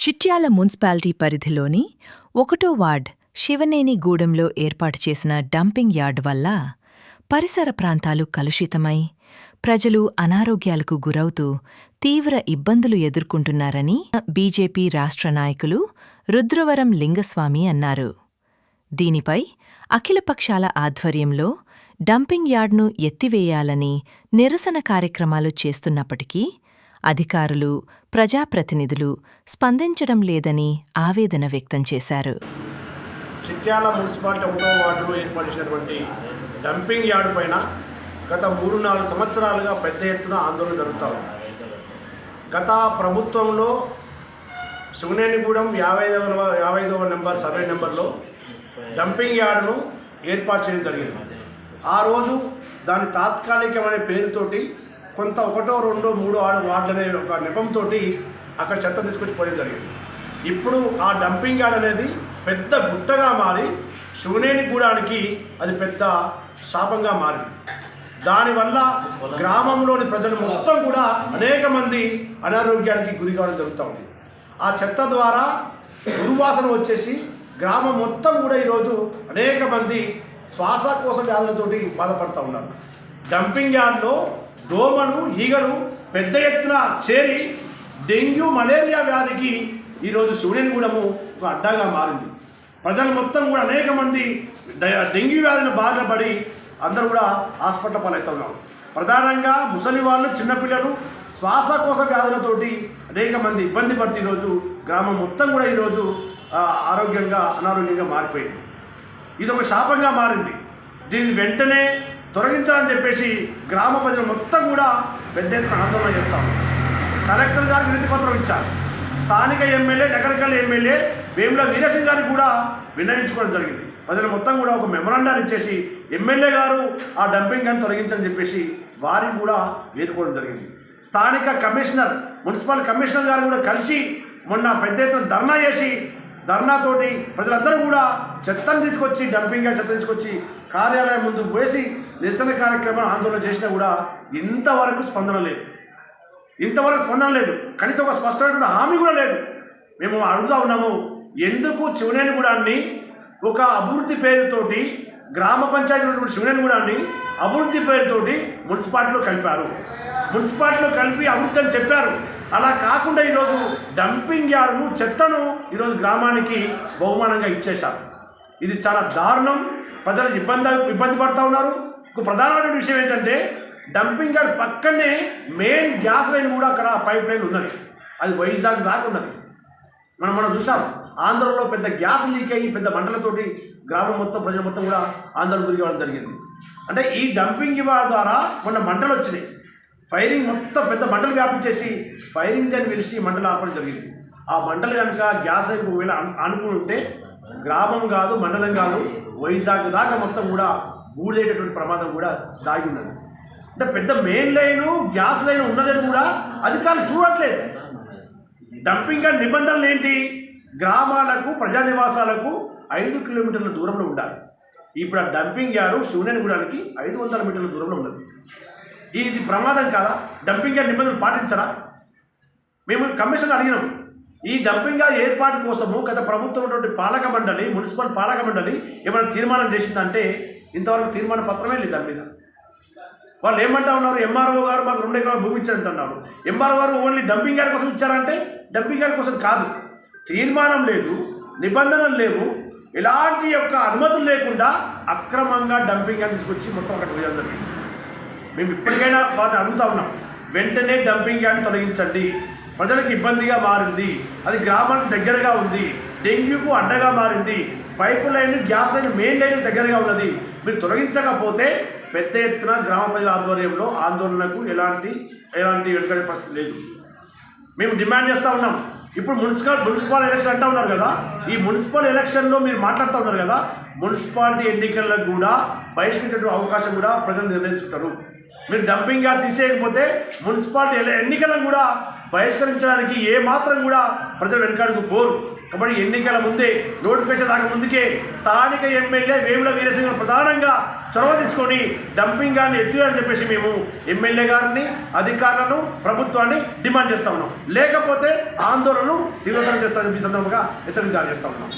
Chityal municipality పరిధిలోని 1వ ward శివనేనిగూడెంలో ఏర్పాటు చేసిన డంపింగ్ యార్డ్ వల్ల పరిసర ప్రాంతాలు కలుషితమై ప్రజలు అనారోగ్యాలకు గురవుతూ తీవ్ర ఇబ్బందులు ఎదుర్కొంటున్నారని బీజేపీ రాష్ట్ర నాయకులు రుద్రవరం లింగస్వామి అన్నారు. దీనిపై అఖిలపక్షాల ఆధ్వర్యంలో డంపింగ్ యార్డ్ను ఎత్తివేయాలని నిరసన కార్యక్రమాలు చేస్తున్నప్పటికీ అధికారులు, ప్రజాప్రతినిధులు స్పందించడం లేదని ఆవేదన వ్యక్తం చేశారు. చిట్యాల మున్సిపాలిటీ 1వ వార్డులో ఏర్పరిచినటువంటి డంపింగ్ యార్డు పైన గత 3-4 సంవత్సరాలుగా పెద్ద ఎత్తున ఆందోళన జరుగుతూ ఉంది. గత ప్రభుత్వంలో శివనేనిగూడెం 55వ నెంబర్ సర్వే నెంబర్లో డంపింగ్ యార్డును ఏర్పాటు చేయడం జరిగింది. ఆ రోజు దాని తాత్కాలికమనే పేరుతోటి కొంత 1, 2, 3, 6 వార్డులు అనే ఒక నెపంతో అక్కడ చెత్త తీసుకొచ్చి పోయడం జరిగింది. ఇప్పుడు ఆ డంపింగ్ యార్డ్ అనేది పెద్ద గుట్టగా మారి శివనేనిగూడానికి అది పెద్ద శాపంగా మారింది. దానివల్ల గ్రామంలోని ప్రజలు మొత్తం కూడా అనేక మంది అనారోగ్యానికి గురి కావడం జరుగుతూ ఉంది. ఆ చెత్త ద్వారా దుర్వాసన వచ్చేసి గ్రామం మొత్తం కూడా ఈరోజు అనేక మంది శ్వాసకోశ వ్యాధులతోటి బాధపడుతూ ఉన్నారు. డంపింగ్ యార్డ్లో దోమలు, ఈగలు పెద్ద ఎత్తున చేరి డెంగ్యూ, మలేరియా వ్యాధికి ఈరోజు శివనేనిగూడెము ఒక అడ్డాగా మారింది. ప్రజలు మొత్తం కూడా అనేక మంది డెంగ్యూ వ్యాధిని బారిన పడి అందరూ కూడా హాస్పిటల్ పాలవుతూ ఉన్నారు. ప్రధానంగా ముసలి వాళ్ళు, చిన్నపిల్లలు శ్వాసకోశ వ్యాధులతోటి అనేక మంది ఇబ్బంది పడుతూ ఈరోజు గ్రామం మొత్తం కూడా ఈరోజు అనారోగ్యంగా మారిపోయింది. ఇది ఒక శాపంగా మారింది. దీన్ని వెంటనే తొలగించాలని చెప్పేసి గ్రామ ప్రజలు మొత్తం కూడా పెద్ద ఎత్తున ఆందోళన చేస్తాం. కలెక్టర్ గారికి వినతి పత్రం ఇచ్చారు. స్థానిక ఎమ్మెల్యే, నగరకల్ ఎమ్మెల్యే వేముల వీరసింగ్ గారికి కూడా విన్నవించుకోవడం జరిగింది. ప్రజలు మొత్తం కూడా ఒక మెమరాండాన్ని ఇచ్చేసి ఎమ్మెల్యే గారు ఆ డంపింగ్ యార్డ్ తొలగించని చెప్పేసి వారిని కూడా వేరుకోవడం జరిగింది. స్థానిక కమిషనర్, మున్సిపల్ కమిషనర్ గారు కూడా కలిసి మొన్న పెద్ద ఎత్తున ధర్నా చేసి ధర్నాతోటి ప్రజలందరూ కూడా చెత్తను తీసుకొచ్చి డంపింగ్ యార్డ్ చెత్త తీసుకొచ్చి కార్యాలయం ముందు వేసి నిరసన కార్యక్రమం ఆందోళన చేసినా కూడా ఇంతవరకు స్పందన లేదు. కనీసం ఒక స్పష్టమైన హామీ కూడా లేదు. మేము అడుగుతా ఉన్నాము, ఎందుకు శివనేనిగూడాన్ని ఒక అభివృద్ధి పేరుతోటి గ్రామ పంచాయతీ ఉన్నటువంటి శివనేనిగూడాన్ని అభివృద్ధి పేరుతోటి మున్సిపాలిటీలో కలిపారు. మున్సిపాలిటీలో కలిపి అభివృద్ధి అని చెప్పారు. అలా కాకుండా ఈరోజు డంపింగ్ యార్డును, చెత్తను ఈరోజు గ్రామానికి బహుమానంగా ఇచ్చేశారు. ఇది చాలా దారుణం. ప్రజలు ఇబ్బంది పడుతూ ఉన్నారు. ఒక ప్రధానమైన విషయం ఏంటంటే డంపింగ్ యార్డ్ పక్కనే మెయిన్ గ్యాస్ లైన్ కూడా అక్కడ పైప్ లైన్ ఉన్నది. అది వైజాగ్ దాకా ఉన్నది. మనం చూసాం. ఆంధ్రలో పెద్ద గ్యాస్ లీక్ అయ్యి పెద్ద మంటలతోటి గ్రామం మొత్తం, ప్రజలు మొత్తం కూడా ఆందోళన గురి కావడం జరిగింది. అంటే ఈ డంపింగ్ యార్డ్ ద్వారా మొన్న మంటలు వచ్చినాయి. ఫైరింగ్ మొత్తం పెద్ద మంటలు వ్యాపించేసి ఫైరింగ్ అని పిలిచి మంటలు ఆపడం జరిగింది. ఆ మంటలు కనుక గ్యాస్ లైన్ ఒకవేళ అనుకుని ఉంటే గ్రామం కాదు, మండలం కాదు, వైజాగ్ దాకా మొత్తం కూడా బూడేటటువంటి ప్రమాదం కూడా దాగి ఉన్నది. అంటే పెద్ద మెయిన్ లైను, గ్యాస్ లైన్ ఉన్నదని కూడా అధికారులు చూడట్లేదు. డంపింగ్ యార్డ్ నిబంధనలు ఏంటి? గ్రామాలకు, ప్రజా నివాసాలకు 5 కిలోమీటర్ల దూరంలో ఉండాలి. ఇప్పుడు ఆ డంపింగ్ యార్డు శివనేనిగూడానికి 500 మీటర్ల దూరంలో ఉన్నది. ఇది ప్రమాదం కాదా? డంపింగ్ యార్డ్ నిబంధనలు పాటించరా? మేము కమిషన్ అడిగినాం. ఈ డంపింగ్ యార్డ్ ఏర్పాటు కోసము గత ప్రభుత్వం ఉన్నటువంటి పాలక మండలి, మున్సిపల్ పాలక మండలి ఏమైనా తీర్మానం చేసిందంటే ఇంతవరకు తీర్మాన పత్రమే లేదు దాని మీద. వాళ్ళు ఏమంటా ఉన్నారు, ఎంఆర్ఓ గారు మాకు 2 ఎకరాల భూమి ఇచ్చారంటున్నారు. ఎంఆర్ఓ గారు ఓన్లీ డంపింగ్ యార్డ్ కోసం ఇచ్చారంటే డంపింగ్ యార్డ్ కోసం కాదు. తీర్మానం లేదు, నిబంధనలు లేవు, ఎలాంటి యొక్క అనుమతులు లేకుండా అక్రమంగా డంపింగ్ యార్డ్ తీసుకొచ్చి మొత్తం అక్కడ వేయడం జరిగింది. మేము ఇప్పటికైనా వారిని అడుగుతా ఉన్నాం, వెంటనే డంపింగ్ యార్డ్ తొలగించండి. ప్రజలకు ఇబ్బందిగా మారింది. అది గ్రామానికి దగ్గరగా ఉంది. డెంగ్యూకు అడ్డగా మారింది. Pipe line, gas line, main line దగ్గరగా ఉన్నది. మీరు తొలగించకపోతే పెద్ద ఎత్తున గ్రామ ప్రజల ఆధ్వర్యంలో ఆందోళనకు ఎలాంటి వెనుకడే పరిస్థితి లేదు. మేము డిమాండ్ చేస్తూ ఉన్నాం. ఇప్పుడు మున్సిపల్ ఎలక్షన్ అంటూ ఉన్నారు కదా, ఈ మున్సిపల్ ఎలక్షన్లో మీరు మాట్లాడుతూ ఉన్నారు కదా, మున్సిపాలిటీ ఎన్నికలకు కూడా బహిష్కరించే అవకాశం కూడా ప్రజలు నిర్ణయించుకుంటారు. మీరు డంపింగ్ యార్డ్ తీసేయకపోతే మున్సిపాలిటీ ఎన్నికలను కూడా బహిష్కరించడానికి ఏమాత్రం కూడా ప్రజలు వెనకాడుకు పోరు. కాబట్టి ఎన్నికల ముందే నోటిఫికేషన్ రాకముందుకే స్థానిక ఎమ్మెల్యే వేముల వీరసింహ ప్రధానంగా చొరవ తీసుకొని డంపింగ్ గారిని ఎత్తుగారని చెప్పేసి మేము ఎమ్మెల్యే గారిని, అధికారులను, ప్రభుత్వాన్ని డిమాండ్ చేస్తా ఉన్నాం. లేకపోతే ఆందోళనను తీవ్రతరం చేస్తామని ఈ సందర్భంగా హెచ్చరిక జారీ చేస్తా ఉన్నాం.